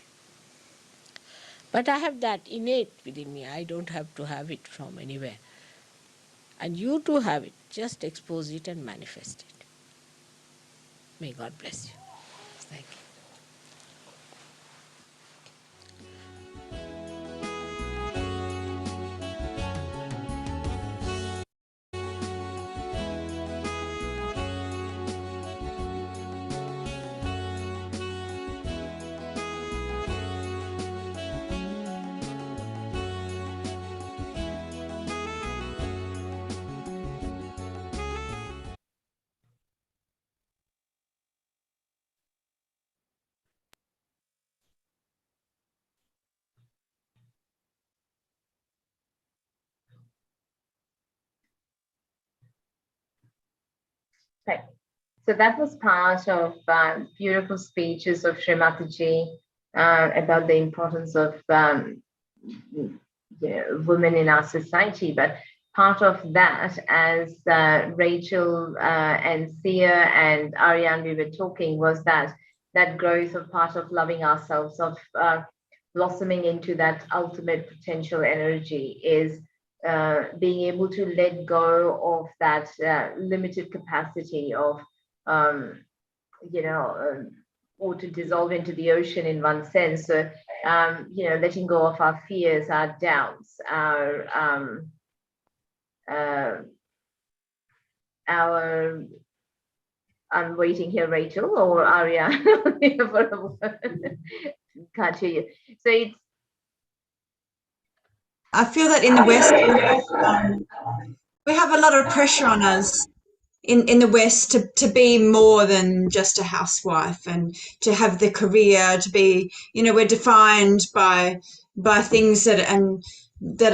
But I have that innate within me. I don't have to have it from anywhere. And you too have it. Just expose it and manifest it. May God bless you. Thank you. Okay. So that was part of beautiful speeches of Shri Mataji about the importance of women in our society. But part of that, as Rachel and Sia and Ariane, we were talking, was that growth of part of loving ourselves, of blossoming into that ultimate potential energy, is being able to let go of that limited capacity of or to dissolve into the ocean in one sense. So, letting go of our fears, our doubts, our I'm waiting here, Rachel or Arya. Can't hear you. So it's. I feel that in the West we have a lot of pressure on us in the West to be more than just a housewife and to have the career, to be, we're defined by things that are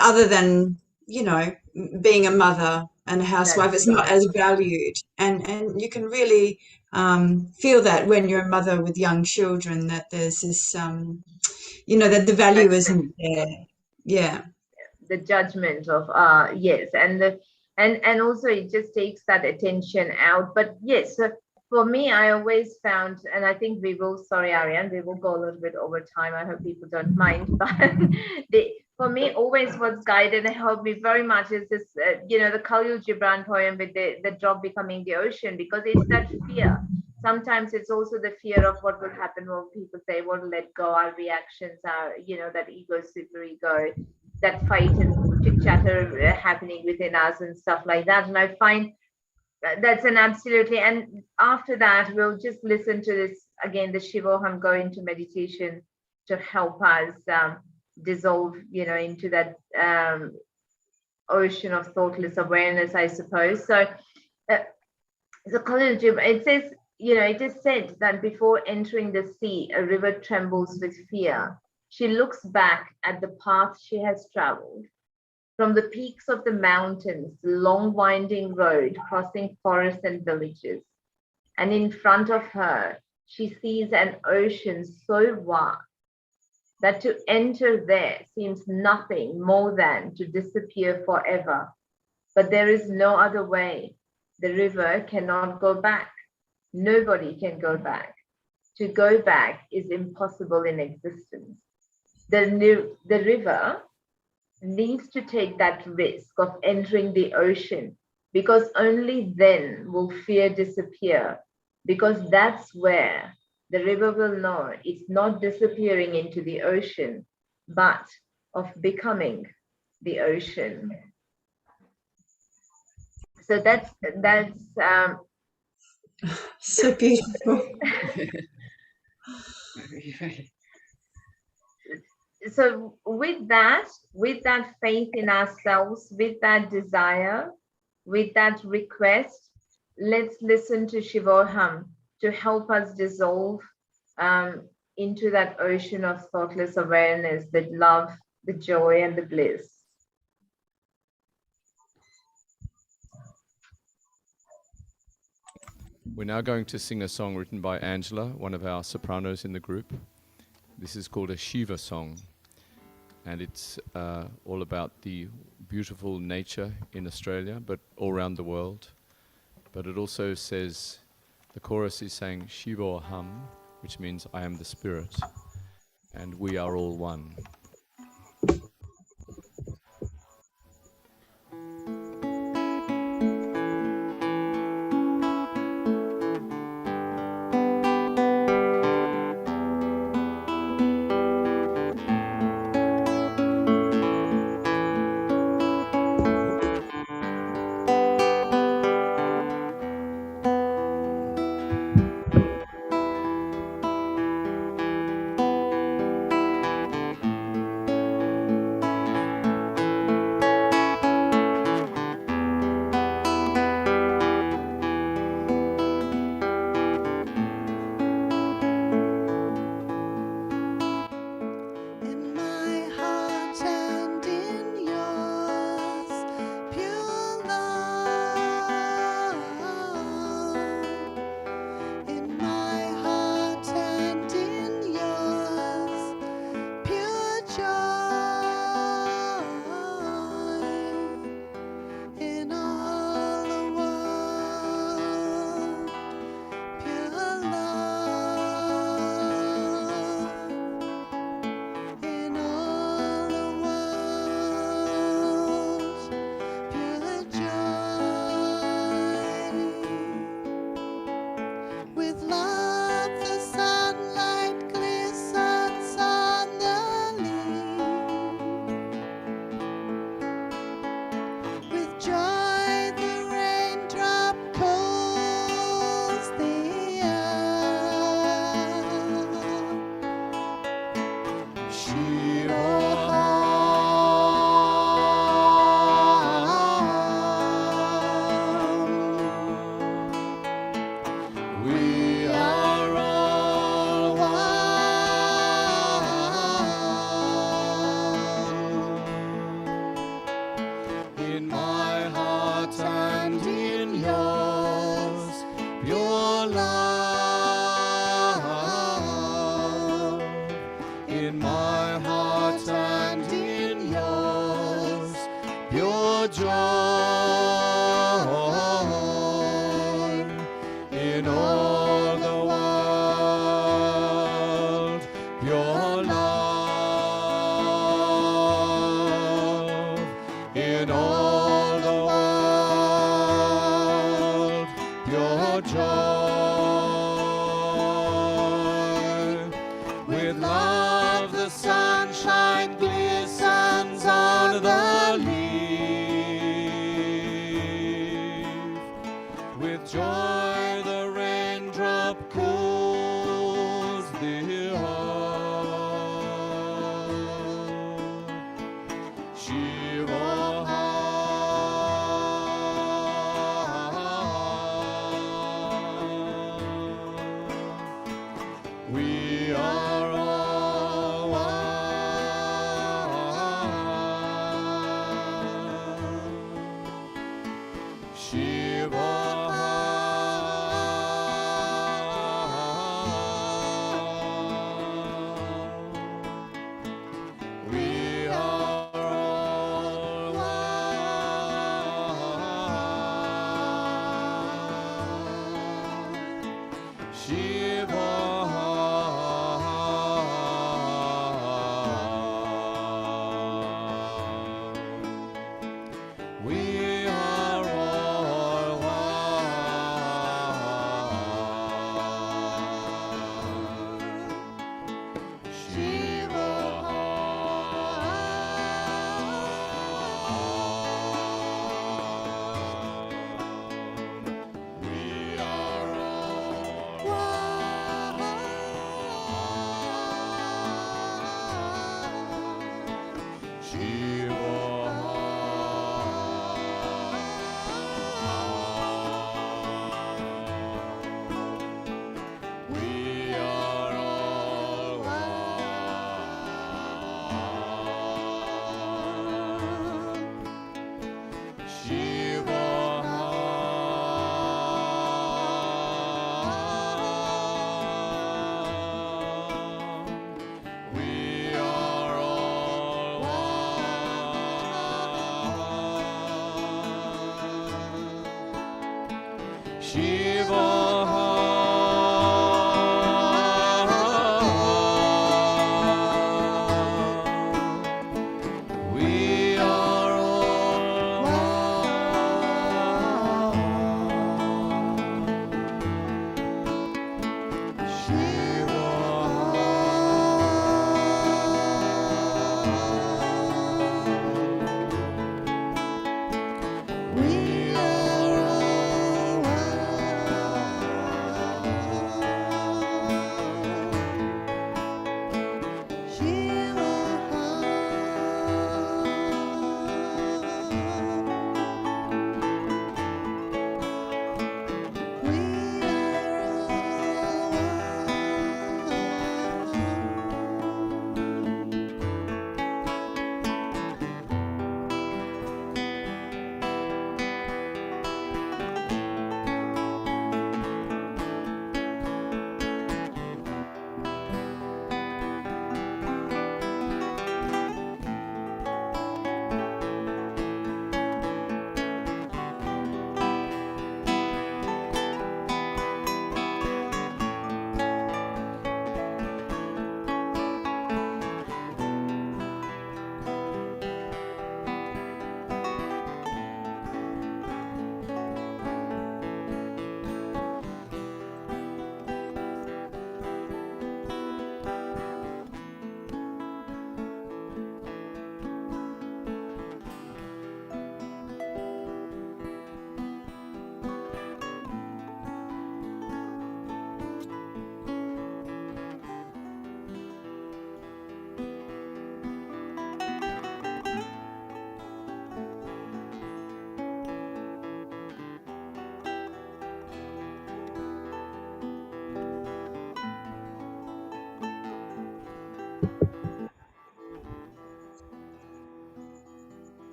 other than, being a mother and a housewife. It's not as valued. And you can really feel that when you're a mother with young children, that there's this, that the value isn't there. Yeah. The judgment of yes, and also it just takes that attention out. But yes, so for me, I always found, and I think we will, sorry Ariane, we will go a little bit over time, I hope people don't mind, but for me always what's guided and helped me very much is this the Khalil Gibran poem with the drop becoming the ocean, because it's that fear. Sometimes it's also the fear of what will happen when people say, "What will let go?" Our reactions are, that ego, super ego, that fight and chit chatter happening within us and stuff like that. And I find that's an absolutely. And after that, we'll just listen to this again. The Shivoham, go into meditation to help us dissolve, into that ocean of thoughtless awareness, I suppose. So, it says. It is said that before entering the sea, a river trembles with fear. She looks back at the path she has traveled. From the peaks of the mountains, the long winding road crossing forests and villages. And in front of her, she sees an ocean so vast that to enter there seems nothing more than to disappear forever. But there is no other way. The river cannot go back. Nobody can go back. To go back is impossible in existence. The river needs to take that risk of entering the ocean, because only then will fear disappear, because that's where the river will know it's not disappearing into the ocean, but of becoming the ocean. So that's so beautiful. So with that faith in ourselves, with that desire, with that request, let's listen to Shivoham to help us dissolve into that ocean of thoughtless awareness, the love, the joy, and the bliss. We're now going to sing a song written by Angela, one of our sopranos in the group. This is called a Shiva song, and it's all about the beautiful nature in Australia, but all around the world. But it also says, the chorus is saying Shiva Ham, which means I am the spirit, and we are all one. love in my heart and in yours, pure joy in all the world, pure love in all the world, pure joy. With love the sunshine glistens on the leaf. With joy the raindrop cools the earth. Shiva. We are all one. Shiva. We are all one. Shiva. We are all one. Shiva. We are all one.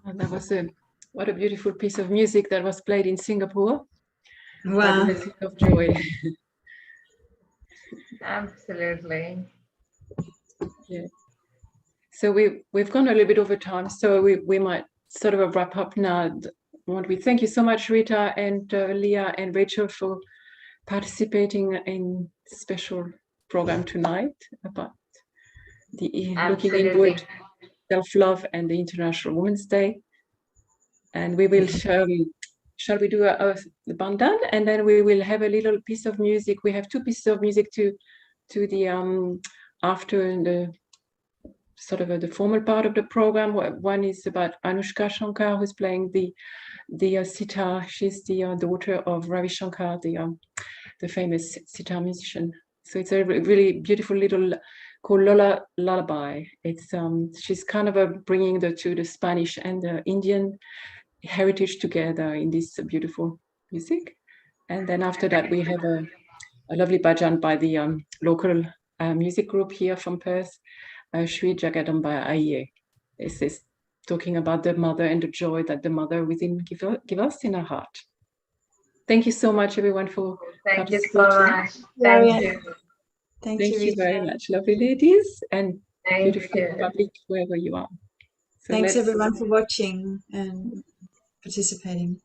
And that was what a beautiful piece of music that was played in Singapore by the Wow. Message of Joy. Absolutely. Yeah. So we've gone a little bit over time, so we might sort of wrap up now. Want we thank you so much, Rita and Leah and Rachel, for participating in special program tonight about the looking Absolutely. inward, self-love, and the International Women's Day. And we will shall we do the bandan, and then we will have a little piece of music. We have two pieces of music to the after the sort of the formal part of the program. One is about Anushka Shankar, who's playing the sitar. She's the daughter of Ravi Shankar, the famous sitar musician. So it's a really beautiful little called Lola Lullaby. It's she's kind of bringing the Spanish and the Indian heritage together in this beautiful music. And then after that, we have a lovely bhajan by the local music group here from Perth, Shri Jagadamba Aye. This is talking about the mother and the joy that the mother within give us in our heart. Thank you so much, everyone, for Thank you so participating. much. Thank you. Thank Thank you, you very Rita. much, lovely ladies, and Thank beautiful you. public wherever you are. So Thanks let's- everyone for watching and participating.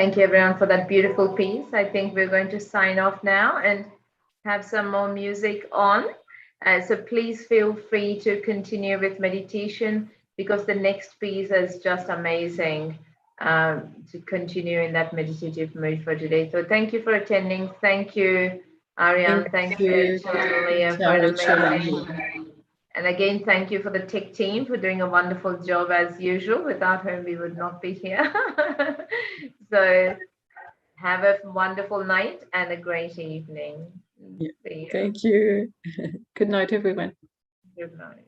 Thank you everyone for that beautiful piece. I think we're going to sign off now and have some more music on. So please feel free to continue with meditation, because the next piece is just amazing to continue in that meditative mood for today. So thank you for attending. Thank you, Ariane. Thank you, Leah, for an amazing. And again, thank you for the tech team for doing a wonderful job as usual, without whom we would not be here. So have a wonderful night and a great evening. Yeah. See you. Thank you. Good night, everyone. Good night.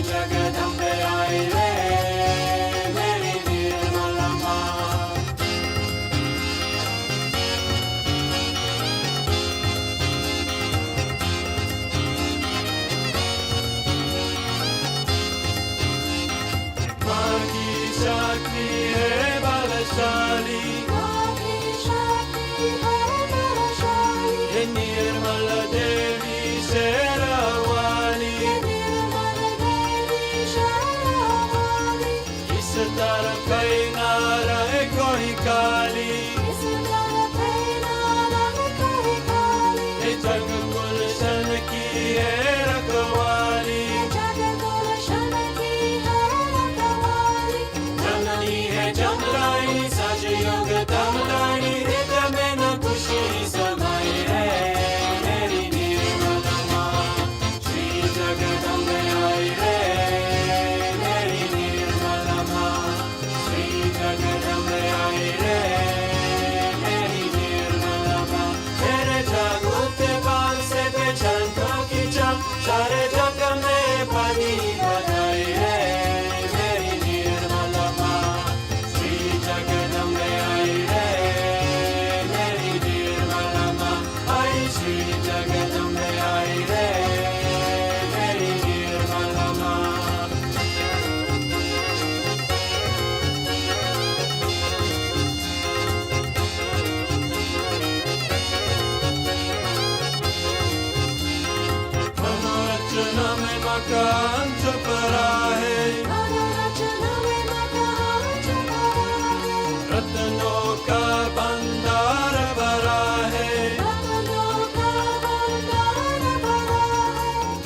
Jagdambe आई रे मेरी निर्मला माँ माँ की शक्ति है बलशाली ये निर्मल देवी शेरावाली इस तरफ कहीं ना रहे कोई काली ये जग गुलशन की है रखवाली जननी है जमरानी सज युग तमरानी हृदय में न खुशी समाई है मेरी निर्मला माँ श्री जगदम्बे आई रे मेरी निर्मला माँ श्री जगदम्बे आई रे मेरी निर्मला माँ तेरे जागृत बाल से पहचान को खींचा सारे जग में पानी बजाई है मेरी निर्मला माँ श्री जगदम्बे आई रे मेरी निर्मला माँ आई श्री जगदम्बे आई रे मेरी निर्मला माँ मनोरचना में मकान छपरा है रत्नों का भंडार भरा है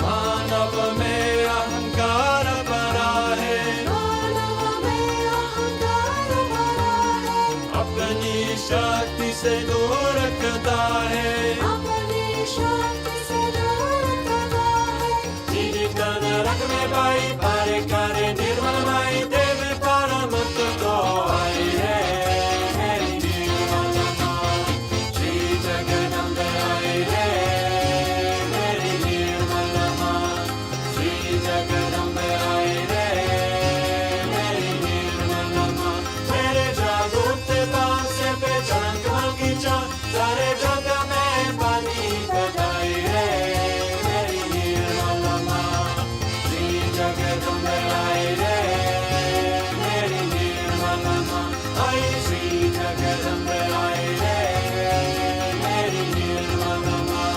मानव में अहंकार भरा है अपनी शक्ति से दूर रखता है जीवन रख में भाई पारे करे निर्मल माई देव परम तो आई है मेरी निर्मला माँ श्री जगदम्बे आई रे मेरी निर्मला माँ श्री जगदम्बे आई रे मेरी निर्मला माँ मेरे जागृत बाल से पहचान को खींचा सारे जग में पानी बजाई रे मेरी निर्मला माँ श्री जगदम्बे आई रे मेरी निर्मला माँ आई श्री जगदम्बे आई रे मेरी निर्मला माँ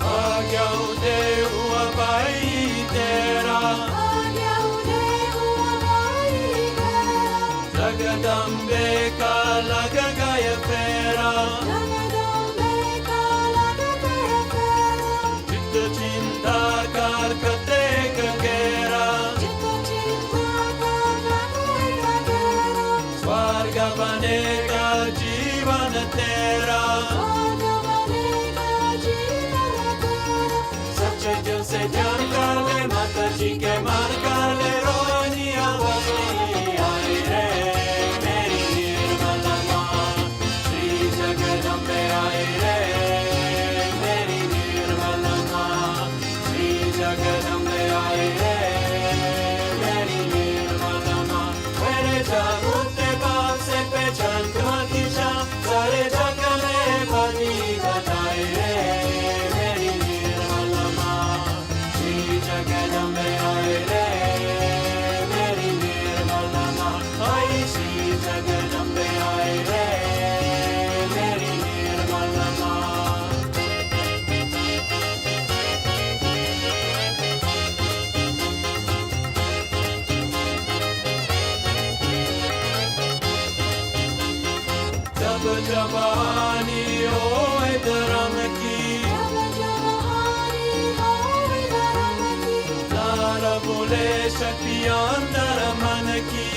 आज्ञा उदे हुआ भाई तेरा जगदम्बे का लग गया फेरा चित्त चिंता कर कते गगेरा स्वर्ग बनेगा जीवन तेरा सच्चे दिल से ध्यान कर ले माता जी के मान कर ले रोनी आवाज़ आई रे मेरी निर्मला माँ श्री जगदम्बे आई रे मेरी निर्मला माँ श्री जगदम्बे आई रे मेरी निर्मला माँ मेरे जागृत बाल से पहचान को खींचा सारे जग में पानी बजाई रे मेरी निर्मला माँ श्री जगदम्बे आई रे मेरी निर्मला माँ आई श्री जगदम्बे आई रे मेरी निर्मला माँ जब जवानी होए धर्म की नारा बोले शक्ति अंतर मन की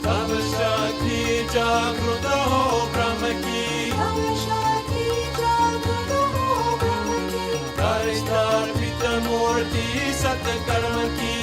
तब शक्ति जागृत हो ब्रह्म की कर स्थापित मूर्ति सत्कर्म की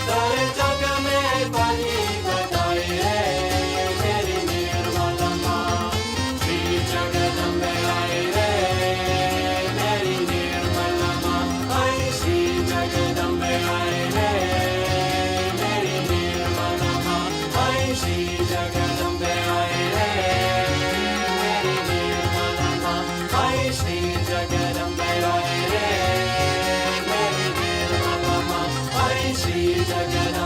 सारे जग में बनी बताई रे मेरी निर्मला माँ श्री जगदम्बे आई रे मेरी निर्मला माँ आई श्री जगदम्बे आई रे मेरी निर्मला माँ आई श्री जगदम्बे आई रे मेरी निर्मला माँ आई श्री जगदम्बे आई रे मेरी निर्मला माँ आई श्री जगदम्बे